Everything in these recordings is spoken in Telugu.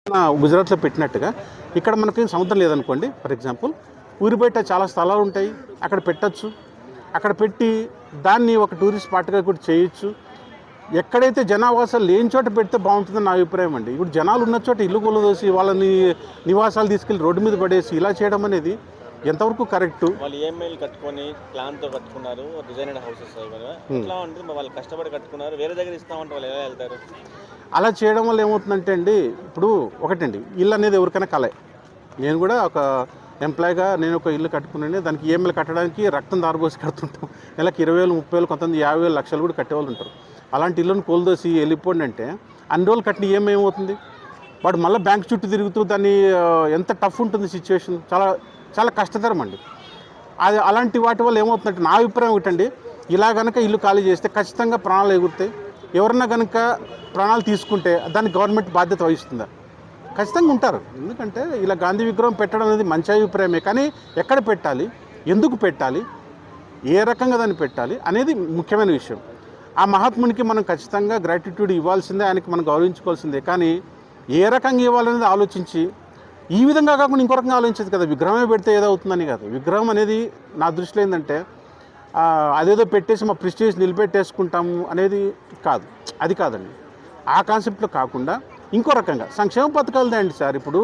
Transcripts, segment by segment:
గుజరాత్లో పెట్టినట్టుగా ఇక్కడ మనకి సముద్రం లేదనుకోండి. ఫర్ ఎగ్జాంపుల్ ఊరి బయట చాలా స్థలాలు ఉంటాయి, అక్కడ పెట్టచ్చు. అక్కడ పెట్టి దాన్ని ఒక టూరిస్ట్ స్పాట్గా కూడా చేయొచ్చు. ఎక్కడైతే జనావాసాలు లేని చోట పెడితే బాగుంటుందని నా అభిప్రాయం అండి. ఇప్పుడు జనాలు ఉన్న చోట ఇల్లు కూలదోసి వాళ్ళని నివాసాలు తీసుకెళ్ళి రోడ్డు మీద పడేసి ఇలా చేయడం అనేది ఎంతవరకు కరెక్ట్? వాళ్ళు ఈఎంఐలు కట్టుకొని ప్లాన్తో కట్టుకున్నారు, డిజైనర్ హౌసెస్ ఎట్లా ఉంటుంది, వాళ్ళు కష్టపడి కట్టుకున్నారు, వేరే దగ్గర ఇస్తామంటే వాళ్ళు ఎలా వెళ్తారు? అలా చేయడం వల్ల ఏమవుతుందంటే అండి, ఇప్పుడు ఒకటండి, ఇల్లు అనేది ఎవరికైనా కలే. నేను కూడా ఒక ఎంప్లాయ్గా నేను ఒక ఇల్లు కట్టుకున్నాను. దానికి ఈఎంఐలు కట్టడానికి రక్తం దారబోసి కడుతుంటాం. నెలకి 20,000, 30,000, కొంతమంది 50,000, లక్షలు కూడా కట్టేవాళ్ళు ఉంటారు. అలాంటి ఇల్లును కోల్దోసి వెళ్ళిపోండి అంటే అన్ని రోజులు కట్టిన ఈఎంఐ ఏమవుతుంది? వాడు మళ్ళీ బ్యాంక్ చుట్టూ తిరుగుతూ దాన్ని ఎంత టఫ్ ఉంటుంది సిచ్యువేషన్, చాలా చాలా కష్టతరం అండి. అది అలాంటి వాటి వల్ల ఏమవుతుందంటే నా అభిప్రాయం ఒకటండి, ఇలా కనుక ఇల్లు ఖాళీ చేస్తే ఖచ్చితంగా ప్రాణాలు ఎగురుతాయి. ఎవరన్నా కనుక ప్రాణాలు తీసుకుంటే దానికి గవర్నమెంట్ బాధ్యత వహిస్తుందా? ఖచ్చితంగా ఉంటారు. ఎందుకంటే ఇలా గాంధీ విగ్రహం పెట్టడం అనేది మంచి అభిప్రాయమే, కానీ ఎక్కడ పెట్టాలి, ఎందుకు పెట్టాలి, ఏ రకంగా దాన్ని పెట్టాలి అనేది ముఖ్యమైన విషయం. ఆ మహాత్మునికి మనం ఖచ్చితంగా గ్రాటిట్యూడ్ ఇవ్వాల్సిందే, ఆయనకి మనం గౌరవించుకోవాల్సిందే. కానీ ఏ రకంగా ఇవ్వాలనేది ఆలోచించి ఈ విధంగా కాకుండా ఇంకో రకంగా ఆలోచించదు కదా. విగ్రహమే పెడితే ఏదవుతుందని కాదు. విగ్రహం అనేది నా దృష్టిలో ఏంటంటే అదేదో పెట్టేసి మా ప్రెస్టీజ్ నిలబెట్టేసుకుంటాము అనేది కాదు. అది కాదండి. ఆ కాన్సెప్ట్లో కాకుండా ఇంకో రకంగా సంక్షేమ పథకాలు అండి సార్. ఇప్పుడు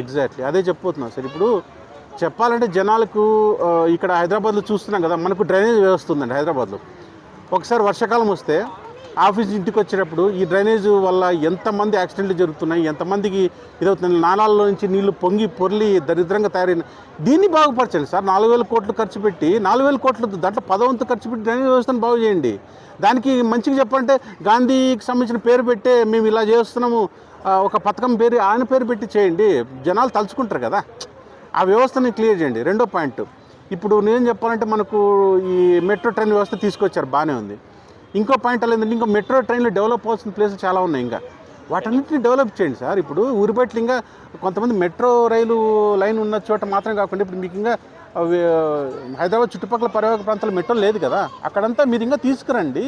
ఎగ్జాక్ట్లీ అదే చెప్పబోతున్నాం సార్. ఇప్పుడు చెప్పాలంటే జనాలకు ఇక్కడ హైదరాబాద్లో చూస్తున్నాం కదా, మనకు డ్రైనేజ్ వ్యవస్థ ఉందండి హైదరాబాద్లో. ఒకసారి వర్షాకాలం వస్తే ఆఫీస్ ఇంటికి వచ్చేటప్పుడు ఈ డ్రైనేజ్ వల్ల ఎంతమంది యాక్సిడెంట్లు జరుగుతున్నాయి, ఎంతమందికి ఇదవుతుంది. నాలాల్లో నుంచి నీళ్లు పొంగి పొర్లి దరిద్రంగా తయారైన దీన్ని బాగుపరచండి సార్. 4,000 కోట్లు ఖర్చు పెట్టి, 4,000 కోట్లు దాంట్లో 10,000 ఖర్చు పెట్టి డ్రైనేజ్ వ్యవస్థను బాగు చేయండి. దానికి మంచిగా చెప్పాలంటే గాంధీకి సంబంధించిన పేరు పెట్టే మేము ఇలా చేస్తున్నాము, ఒక పథకం పేరు ఆయన పేరు పెట్టి చేయండి, జనాలు తలుచుకుంటారు కదా. ఆ వ్యవస్థని క్లియర్ చేయండి. రెండో పాయింట్, ఇప్పుడు నేను చెప్పాలంటే మనకు ఈ మెట్రో ట్రైన్ వ్యవస్థ తీసుకొచ్చారు, బాగానే ఉంది. ఇంకో పాయింట్ అలా ఏంటంటే ఇంకా మెట్రో ట్రైన్లో డెవలప్ అవ్వాల్సిన ప్లేసులు చాలా ఉన్నాయి. ఇంకా వాటన్నిటిని డెవలప్ చేయండి సార్. ఇప్పుడు ఊరిబయట్లు ఇంకా కొంతమంది మెట్రో రైలు లైన్ ఉన్న చోట మాత్రం కాకుండా ఇప్పుడు మీకు ఇంకా హైదరాబాద్ చుట్టుపక్కల పర్యాటక ప్రాంతాలు మెట్రో లేదు కదా, అక్కడంతా మీరు ఇంకా తీసుకురండి.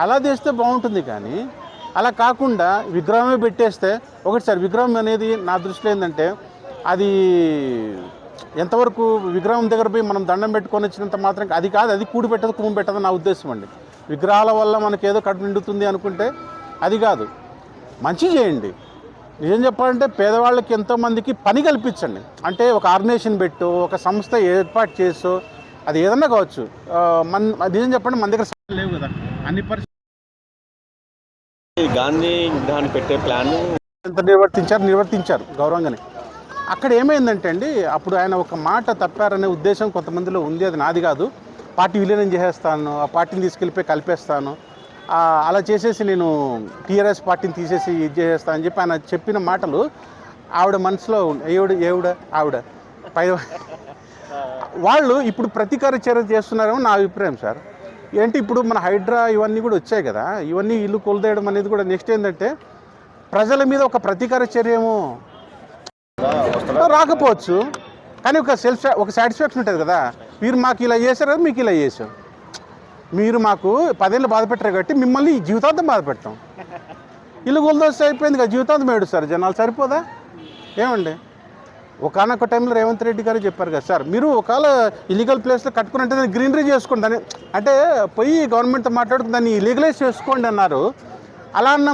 అలా చేస్తే బాగుంటుంది. కానీ అలా కాకుండా విగ్రహమే పెట్టేస్తే ఒకటి సార్, విగ్రహం అనేది నా దృష్టిలో ఏంటంటే అది ఎంతవరకు విగ్రహం దగ్గర పోయి మనం దండం పెట్టుకొని వచ్చినంత మాత్రం అది కాదు, అది కూడి పెట్టదు కుమ్ము పెట్టదు నా ఉద్దేశం అండి. విగ్రహాల వల్ల మనకి ఏదో కడుపు నిండుతుంది అనుకుంటే అది కాదు. మంచి చేయండి. నిజం చెప్పాలంటే పేదవాళ్ళకి ఎంతోమందికి పని కల్పించండి. అంటే ఒక ఆర్గనైజేషన్ పెట్టు, ఒక సంస్థ ఏర్పాటు చేసో, అది ఏదన్నా కావచ్చు. నిజం చెప్పండి మన దగ్గర లేవు కదా అన్ని పరిస్థితులు. గాంధీ విగ్రహాన్ని పెట్టే ప్లాన్ ఎంత నిర్వర్తించారు గౌరవంగానే. అక్కడ ఏమైందంటే అండి, అప్పుడు ఆయన ఒక మాట తప్పారనే ఉద్దేశం కొంతమందిలో ఉంది. అది నాది కాదు. పార్టీ విలీనం చేసేస్తాను, ఆ పార్టీని తీసుకెళ్ళిపోయి కలిపేస్తాను, అలా చేసేసి నేను టీఆర్ఎస్ పార్టీని తీసేసి ఇది చేసేస్తాను అని చెప్పి ఆయన చెప్పిన మాటలు ఆవిడ మనసులో ఆవిడ పై వాళ్ళు ఇప్పుడు ప్రతీకార చర్య చేస్తున్నారేమో నా అభిప్రాయం సార్. ఏంటి ఇప్పుడు మన హైడ్రా ఇవన్నీ కూడా వచ్చాయి కదా, ఇవన్నీ ఇల్లు కొలదేయడం అనేది కూడా నెక్స్ట్ ఏంటంటే ప్రజల మీద ఒక ప్రతీకార చర్య ఏమో రాకపోవచ్చు, కానీ ఒక సాటిస్ఫాక్షన్ ఉంటుంది కదా. మీరు మాకు ఇలా చేశారు కదా, మీకు ఇలా చేసాం, మీరు మాకు 10 ఏళ్ళు బాధ పెట్టారు కాబట్టి మిమ్మల్ని జీవితాంతం బాధ పెట్టాం. ఇల్లు గొలదోస్తే అయిపోయింది కదా, జీవితాంతం ఏడుస్తారు జనాలు, సరిపోదా ఏమండి? ఒకనొక టైంలో రేవంత్ రెడ్డి గారు చెప్పారు కదా సార్, మీరు ఒకవేళ ఇల్లీగల్ ప్లేస్లో కట్టుకున్నట్టే దాన్ని గ్రీనరీ చేసుకోండి, దాన్ని అంటే పోయి గవర్నమెంట్తో మాట్లాడుకుని దాన్ని లీగలైజ్ చేసుకోండి అన్నారు. అలా అన్న